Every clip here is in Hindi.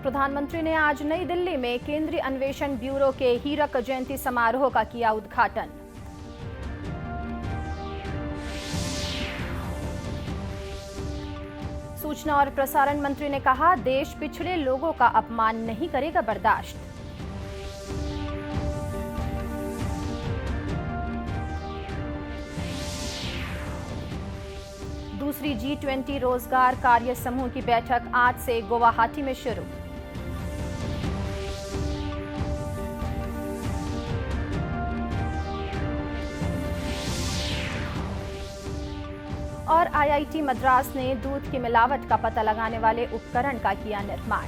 प्रधानमंत्री ने आज नई दिल्ली में केंद्रीय अन्वेषण ब्यूरो के हीरक जयंती समारोह का किया उद्घाटन। सूचना और प्रसारण मंत्री ने कहा, देश पिछड़े लोगों का अपमान नहीं करेगा बर्दाश्त। दूसरी G20 रोजगार कार्य समूह की बैठक आज से गुवाहाटी में शुरू। और IIT मद्रास ने दूध की मिलावट का पता लगाने वाले उपकरण का किया निर्माण।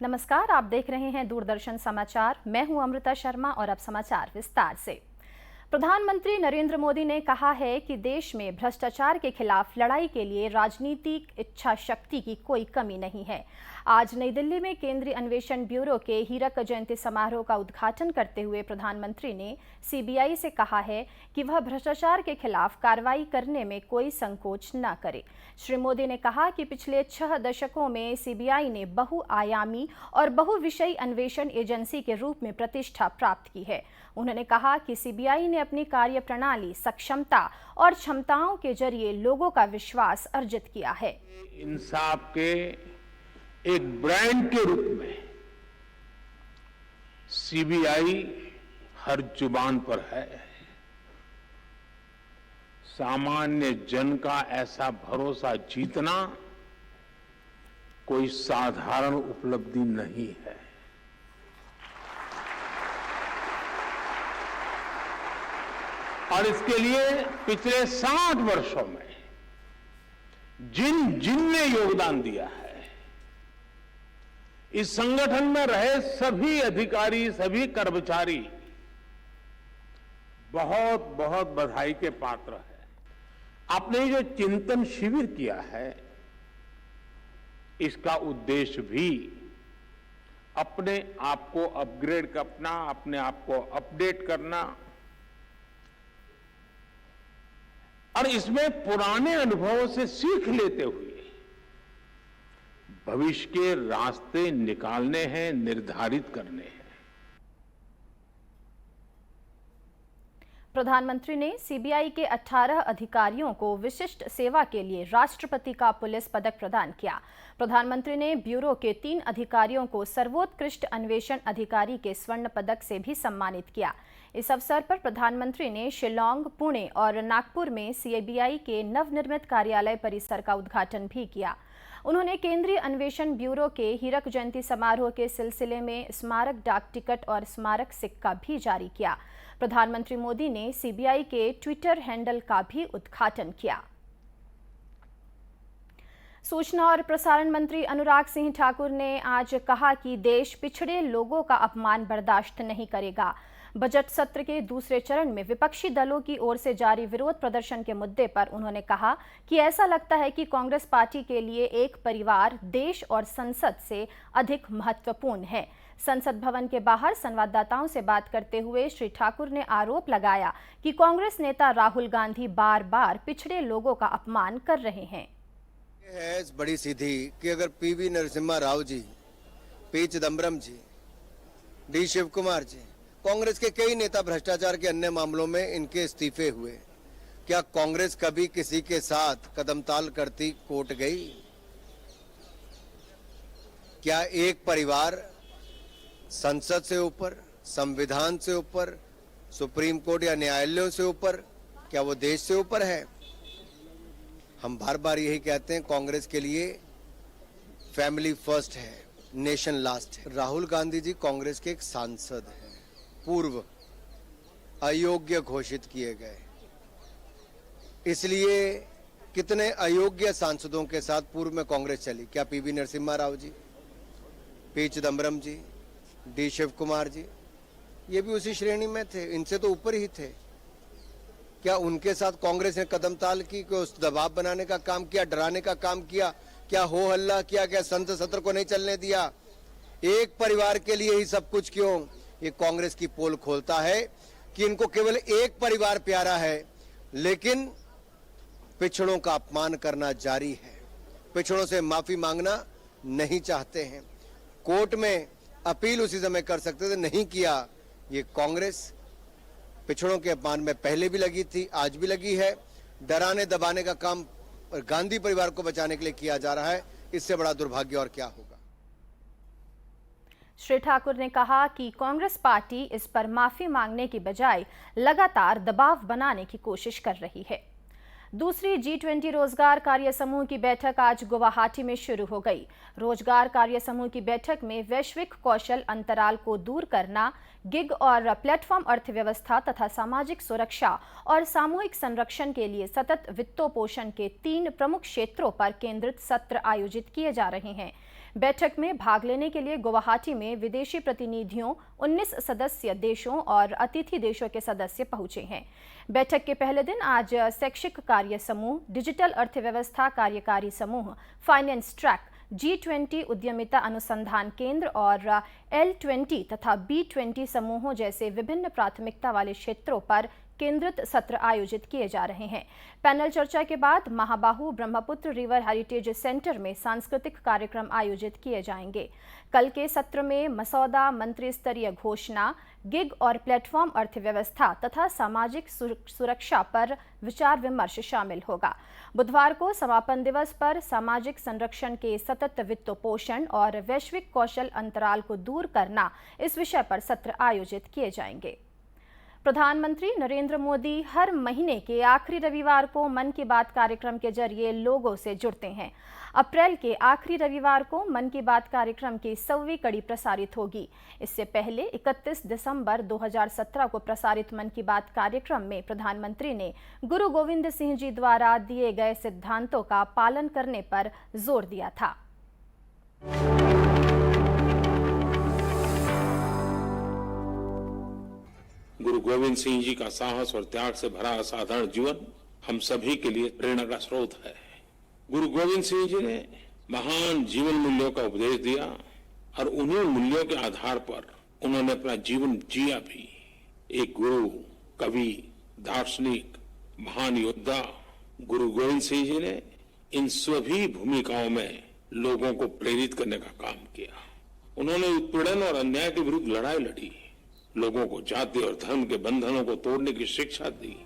नमस्कार, आप देख रहे हैं दूरदर्शन समाचार। मैं हूं अमृता शर्मा और अब समाचार विस्तार से। प्रधानमंत्री नरेंद्र मोदी ने कहा है कि देश में भ्रष्टाचार के खिलाफ लड़ाई के लिए राजनीतिक इच्छा शक्ति की कोई कमी नहीं है। आज नई दिल्ली में केंद्रीय अन्वेषण ब्यूरो के हीरक जयंती समारोह का उद्घाटन करते हुए प्रधानमंत्री ने CBI से कहा है कि वह भ्रष्टाचार के खिलाफ कार्रवाई करने में कोई संकोच न करे। श्री मोदी ने कहा कि पिछले 6 दशकों में CBI ने बहुआयामी और बहुविषयी अन्वेषण एजेंसी के रूप में प्रतिष्ठा प्राप्त की है। उन्होंने कहा कि CBI ने अपनी कार्य प्रणाली, सक्षमता और क्षमताओं के जरिए लोगों का विश्वास अर्जित किया है। इंसाफ के एक ब्रांड के रूप में CBI हर जुबान पर है। सामान्य जन का ऐसा भरोसा जीतना कोई साधारण उपलब्धि नहीं है। और इसके लिए पिछले 60 वर्षों में जिनने योगदान दिया है, इस संगठन में रहे सभी अधिकारी, सभी कर्मचारी बहुत बहुत बधाई के पात्र हैं। आपने जो चिंतन शिविर किया है, इसका उद्देश्य भी अपने आप को अपग्रेड करना, अपने आप को अपडेट करना और इसमें पुराने अनुभवों से सीख लेते हुए भविष्य के रास्ते निकालने हैं, निर्धारित करने हैं। प्रधानमंत्री ने CBI के 18 अधिकारियों को विशिष्ट सेवा के लिए राष्ट्रपति का पुलिस पदक प्रदान किया। प्रधानमंत्री ने ब्यूरो के 3 अधिकारियों को सर्वोत्कृष्ट अन्वेषण अधिकारी के स्वर्ण पदक से भी सम्मानित किया। इस अवसर पर प्रधानमंत्री ने शिलांग, पुणे और नागपुर में CBI के नवनिर्मित कार्यालय परिसर का उद्घाटन भी किया। उन्होंने केंद्रीय अन्वेषण ब्यूरो के हीरक जयंती समारोह के सिलसिले में स्मारक डाक टिकट और स्मारक सिक्का भी जारी किया। प्रधानमंत्री मोदी ने CBI के ट्विटर हैंडल का भी उद्घाटन किया। सूचना और प्रसारण मंत्री अनुराग सिंह ठाकुर ने आज कहा कि देश पिछड़े लोगों का अपमान बर्दाश्त नहीं करेगा। बजट सत्र के दूसरे चरण में विपक्षी दलों की ओर से जारी विरोध प्रदर्शन के मुद्दे पर उन्होंने कहा कि ऐसा लगता है कि कांग्रेस पार्टी के लिए एक परिवार देश और संसद से अधिक महत्वपूर्ण है। संसद भवन के बाहर संवाददाताओं से बात करते हुए श्री ठाकुर ने आरोप लगाया कि कांग्रेस नेता राहुल गांधी बार-बार पिछड़े लोगों का अपमान कर रहे हैं। है बड़ी सीधी कि अगर PV नरसिम्हा राव जी, P चिदम्बरम जी, D शिव कुमार जी, कांग्रेस के कई नेता भ्रष्टाचार के अन्य मामलों में इनके इस्तीफे हुए, क्या कांग्रेस कभी किसी के साथ कदमताल करती कोर्ट गई? क्या एक परिवार संसद से ऊपर, संविधान से ऊपर, सुप्रीम कोर्ट या न्यायालयों से ऊपर, क्या वो देश से ऊपर है? हम बार बार यही कहते हैं, कांग्रेस के लिए फैमिली फर्स्ट है, नेशन लास्ट है। राहुल गांधी जी कांग्रेस के एक सांसद हैं, पूर्व अयोग्य घोषित किए गए। इसलिए कितने अयोग्य सांसदों के साथ पूर्व में कांग्रेस चली? क्या PV नरसिम्हा राव जी, P चिदम्बरम जी, D शिव कुमार जी, ये भी उसी श्रेणी में थे, इनसे तो ऊपर ही थे। क्या उनके साथ कांग्रेस ने कदमताल की, कोई उस दबाव बनाने का काम किया, डराने का काम किया क्या हो हल्ला किया, क्या संसद सत्र को नहीं चलने दिया, एक परिवार के लिए ही सब कुछ क्यों? ये कांग्रेस की पोल खोलता है कि इनको केवल एक परिवार प्यारा है, लेकिन पिछड़ों का अपमान करना जारी है, पिछड़ों से माफी मांगना नहीं चाहते हैं। कोर्ट में अपील उसी समय कर सकते थे, नहीं किया। ये कांग्रेस पिछड़ों के अपमान में पहले भी लगी थी, आज भी लगी है। डराने दबाने का काम गांधी परिवार को बचाने के लिए किया जा रहा है। इससे बड़ा दुर्भाग्य और क्या होगा। श्री ठाकुर ने कहा कि कांग्रेस पार्टी इस पर माफी मांगने की बजाय लगातार दबाव बनाने की कोशिश कर रही है। दूसरी G20 रोजगार कार्य समूह की बैठक आज गुवाहाटी में शुरू हो गई। रोजगार कार्य समूह की बैठक में वैश्विक कौशल अंतराल को दूर करना, गिग और प्लेटफॉर्म अर्थव्यवस्था तथा सामाजिक सुरक्षा और सामूहिक संरक्षण के लिए सतत वित्तपोषण के 3 प्रमुख क्षेत्रों पर केंद्रित सत्र आयोजित किए जा रहे हैं। बैठक में भाग लेने के लिए गुवाहाटी में विदेशी प्रतिनिधियों, 19 सदस्य देशों और अतिथि देशों के सदस्य पहुंचे हैं। बैठक के पहले दिन आज शैक्षिक कार्य समूह, डिजिटल अर्थव्यवस्था कार्यकारी समूह, फाइनेंस ट्रैक, G20 उद्यमिता अनुसंधान केंद्र और L20 तथा B20 समूहों जैसे विभिन्न प्राथमिकता वाले क्षेत्रों पर केंद्रित सत्र आयोजित किए जा रहे हैं। पैनल चर्चा के बाद महाबाहु ब्रह्मपुत्र रिवर हेरिटेज सेंटर में सांस्कृतिक कार्यक्रम आयोजित किए जाएंगे। कल के सत्र में मसौदा, मंत्री स्तरीय घोषणा, गिग और प्लेटफॉर्म अर्थव्यवस्था तथा सामाजिक सुरक्षा पर विचार विमर्श शामिल होगा। बुधवार को समापन दिवस पर सामाजिक संरक्षण के सतत वित्तपोषण और वैश्विक कौशल अंतराल को दूर करना, इस विषय पर सत्र आयोजित किए जाएंगे। प्रधानमंत्री नरेंद्र मोदी हर महीने के आखिरी रविवार को मन की बात कार्यक्रम के जरिए लोगों से जुड़ते हैं। अप्रैल के आखिरी रविवार को मन की बात कार्यक्रम की 100वीं कड़ी प्रसारित होगी। इससे पहले 31 दिसंबर 2017 को प्रसारित मन की बात कार्यक्रम में प्रधानमंत्री ने गुरु गोविंद सिंह जी द्वारा दिए गए सिद्धांतों का पालन करने पर जोर दिया था। गुरु गोविंद सिंह जी का साहस और त्याग से भरा असाधारण जीवन हम सभी के लिए प्रेरणा का स्रोत है। गुरु गोविंद सिंह जी ने महान जीवन मूल्यों का उपदेश दिया और उन्हीं मूल्यों के आधार पर उन्होंने अपना जीवन जिया भी। एक गुरु, कवि, दार्शनिक, महान योद्धा गुरु गोविंद सिंह जी ने इन सभी भूमिकाओं में लोगों को प्रेरित करने का काम किया। उन्होंने उत्पीड़न और अन्याय के विरुद्ध लड़ाई लड़ी, लोगों को जाति और धर्म के बंधनों को तोड़ने की शिक्षा दी।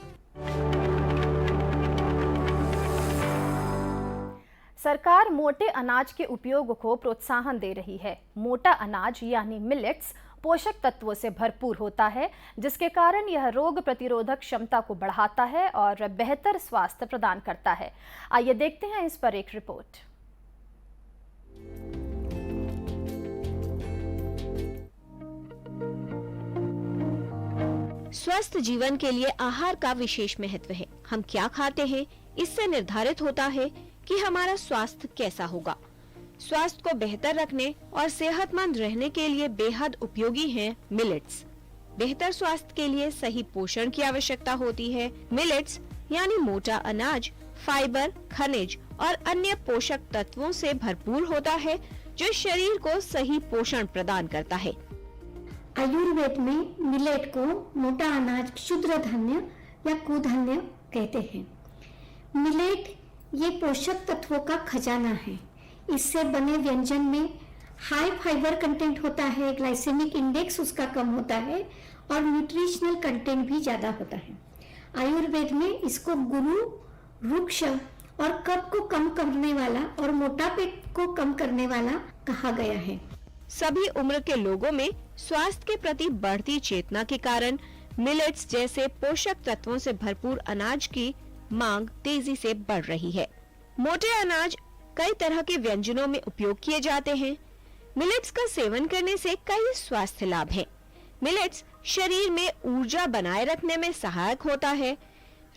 सरकार मोटे अनाज के उपयोग को प्रोत्साहन दे रही है। मोटा अनाज यानी मिलेट्स पोषक तत्वों से भरपूर होता है, जिसके कारण यह रोग प्रतिरोधक क्षमता को बढ़ाता है और बेहतर स्वास्थ्य प्रदान करता है। आइए देखते हैं इस पर एक रिपोर्ट। स्वस्थ जीवन के लिए आहार का विशेष महत्व है। हम क्या खाते हैं, इससे निर्धारित होता है कि हमारा स्वास्थ्य कैसा होगा। स्वास्थ्य को बेहतर रखने और सेहतमंद रहने के लिए बेहद उपयोगी हैं मिलेट्स। बेहतर स्वास्थ्य के लिए सही पोषण की आवश्यकता होती है। मिलेट्स यानी मोटा अनाज फाइबर, खनिज और अन्य पोषक तत्वों से भरपूर होता है, जो शरीर को सही पोषण प्रदान करता है। आयुर्वेद में मिलेट को मोटा अनाज, क्षुद्र धान्य या कुधान्य कहते हैं। मिलेट ये पोषक तत्वों का खजाना है। इससे बने व्यंजन में हाई फाइबर कंटेंट होता है, ग्लाइसेमिक इंडेक्स उसका कम होता है और न्यूट्रिशनल कंटेंट भी ज्यादा होता है। आयुर्वेद में इसको गुरु, वृक्ष और कफ को कम करने वाला और मोटापे को कम करने वाला कहा गया है। सभी उम्र के लोगों में स्वास्थ्य के प्रति बढ़ती चेतना के कारण मिलेट्स जैसे पोषक तत्वों से भरपूर अनाज की मांग तेजी से बढ़ रही है। मोटे अनाज कई तरह के व्यंजनों में उपयोग किए जाते हैं। मिलेट्स का सेवन करने से कई स्वास्थ्य लाभ हैं। मिलेट्स शरीर में ऊर्जा बनाए रखने में सहायक होता है,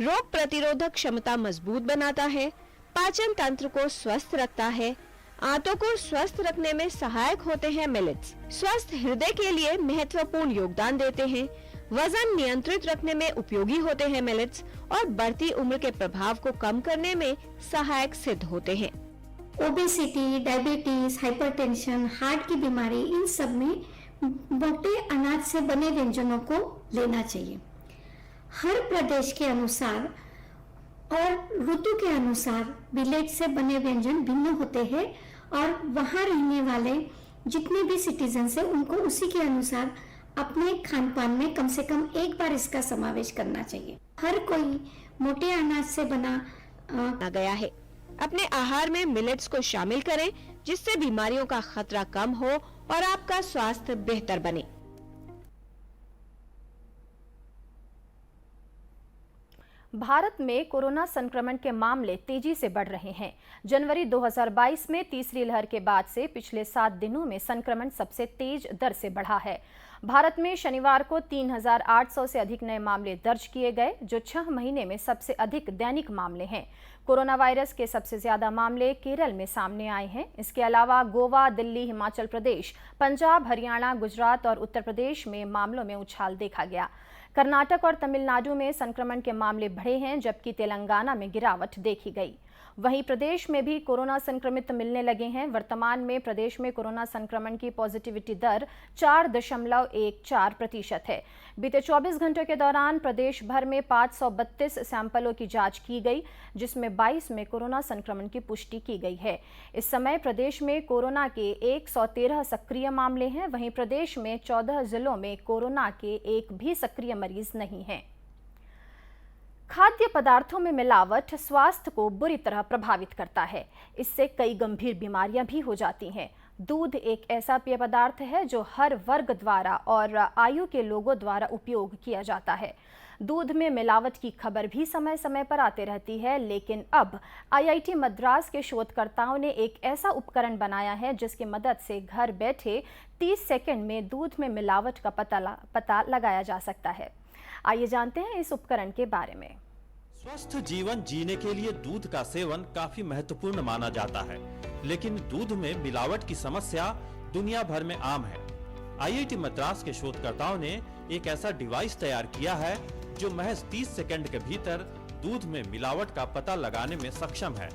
रोग प्रतिरोधक क्षमता मजबूत बनाता है, पाचन तंत्र को स्वस्थ रखता है, आंतों को स्वस्थ रखने में सहायक होते हैं मिलेट्स। स्वस्थ हृदय के लिए महत्वपूर्ण योगदान देते हैं, वजन नियंत्रित रखने में उपयोगी होते हैं मिलेट्स और बढ़ती उम्र के प्रभाव को कम करने में सहायक सिद्ध होते हैं। ओबेसिटी, डायबिटीज, हाइपरटेंशन, हार्ट की बीमारी, इन सब में मोटे अनाज से बने व्यंजनों को लेना चाहिए। हर प्रदेश के अनुसार और ऋतु के अनुसार मिलेट से बने व्यंजन भिन्न होते हैं और वहाँ रहने वाले जितने भी सिटीजन्स हैं उनको उसी के अनुसार अपने खान पान में कम से कम एक बार इसका समावेश करना चाहिए। हर कोई मोटे अनाज से बना गया है। अपने आहार में मिलेट्स को शामिल करें जिससे बीमारियों का खतरा कम हो और आपका स्वास्थ्य बेहतर बने। भारत में कोरोना संक्रमण के मामले तेजी से बढ़ रहे हैं। जनवरी 2022 में तीसरी लहर के बाद से पिछले 7 दिनों में संक्रमण सबसे तेज दर से बढ़ा है। भारत में शनिवार को 3,800 से अधिक नए मामले दर्ज किए गए, जो 6 महीने में सबसे अधिक दैनिक मामले हैं। कोरोना वायरस के सबसे ज्यादा मामले केरल में सामने आए हैं। इसके अलावा गोवा, दिल्ली, हिमाचल प्रदेश, पंजाब, हरियाणा, गुजरात और उत्तर प्रदेश में मामलों में उछाल देखा गया। कर्नाटक और तमिलनाडु में संक्रमण के मामले बढ़े हैं, जबकि तेलंगाना में गिरावट देखी गई। वहीं प्रदेश में भी कोरोना संक्रमित मिलने लगे हैं। वर्तमान में प्रदेश में कोरोना संक्रमण की पॉजिटिविटी दर 4.14% है। बीते 24 घंटों के दौरान प्रदेश भर में 532 सैंपलों की जांच की गई, जिसमें 22 में कोरोना संक्रमण की पुष्टि की गई है। इस समय प्रदेश में कोरोना के 113 सक्रिय मामले हैं। वहीं प्रदेश में 14 जिलों में कोरोना के एक भी सक्रिय मरीज नहीं हैं। खाद्य पदार्थों में मिलावट स्वास्थ्य को बुरी तरह प्रभावित करता है। इससे कई गंभीर बीमारियां भी हो जाती हैं। दूध एक ऐसा पेय पदार्थ है जो हर वर्ग द्वारा और आयु के लोगों द्वारा उपयोग किया जाता है। दूध में मिलावट की खबर भी समय समय पर आती रहती है, लेकिन अब IIT मद्रास के शोधकर्ताओं ने एक ऐसा उपकरण बनाया है जिसकी मदद से घर बैठे 30 सेकंड में दूध में मिलावट का पता लगाया जा सकता है। आइए जानते हैं इस उपकरण के बारे में। स्वस्थ जीवन जीने के लिए दूध का सेवन काफी महत्वपूर्ण माना जाता है, लेकिन दूध में मिलावट की समस्या दुनिया भर में आम है। IIT मद्रास के शोधकर्ताओं ने एक ऐसा डिवाइस तैयार किया है जो महज 30 सेकंड के भीतर दूध में मिलावट का पता लगाने में सक्षम है।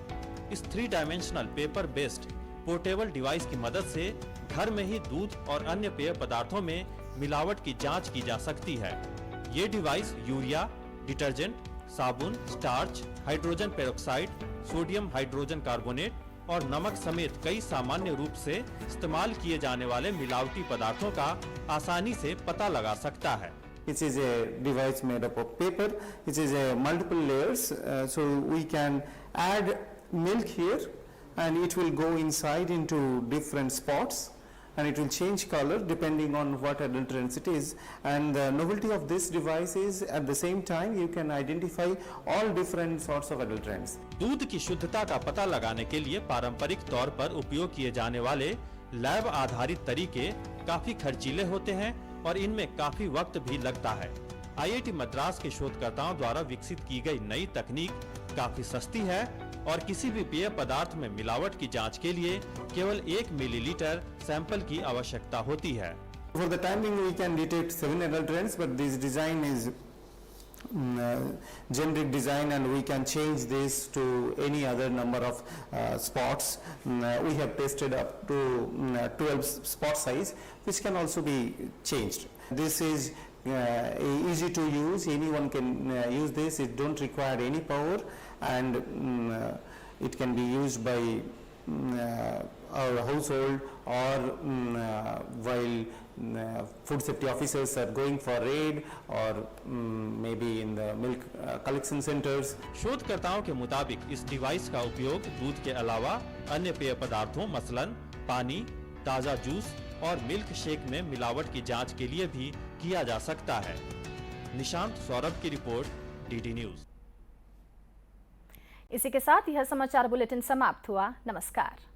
इस 3 dimensional paper based portable device की मदद से घर में ही दूध और अन्य पेय पदार्थों में मिलावट की जांच की जा सकती है। ये डिवाइस यूरिया, डिटर्जेंट, साबुन, starch, hydrogen peroxide, sodium hydrogen carbonate और नमक समेत कई सामान्य रूप से इस्तेमाल किए जाने वाले मिलावटी पदार्थों का आसानी से पता लगा सकता है। It is a device made up of paper. It is a multiple layers, so we can add milk here, and it will go inside into different spots, and it will change color depending on what adulterants it is. And the novelty of this device is at the same time you can identify all different sorts of adulterants. दूध की शुद्धता का पता लगाने के लिए पारंपरिक तौर पर उपयोग किए जाने वाले लैब आधारित तरीके काफी खर्चीले होते हैं और इनमें काफी वक्त भी लगता है। IIT मद्रास के शोधकर्ताओं द्वारा विकसित की गई नई तकनीक काफी सस्ती है और किसी भी पेय पदार्थ में मिलावट की जांच के लिए केवल 1 मिलीलीटर सैंपल की आवश्यकता होती है। For the time being we can detect 7 adulterants, but this design is generic design and we can change this to any other number of spots. We have tested up to 12 spot size, which can also be changed. This is easy to use. Anyone can use this. It don't require any power, and it can be used by our household or while food safety officers are going for raid or maybe in the milk collection centers. शोधकर्ताओं के मुताबिक इस डिवाइस का उपयोग दूध के अलावा अन्य पेय पदार्थों मसलन पानी, ताज़ा जूस और मिल्क शेक में मिलावट की जांच के लिए भी किया जा सकता है। निशांत सौरभ की रिपोर्ट, DD न्यूज। इसी के साथ यह समाचार बुलेटिन समाप्त हुआ। नमस्कार।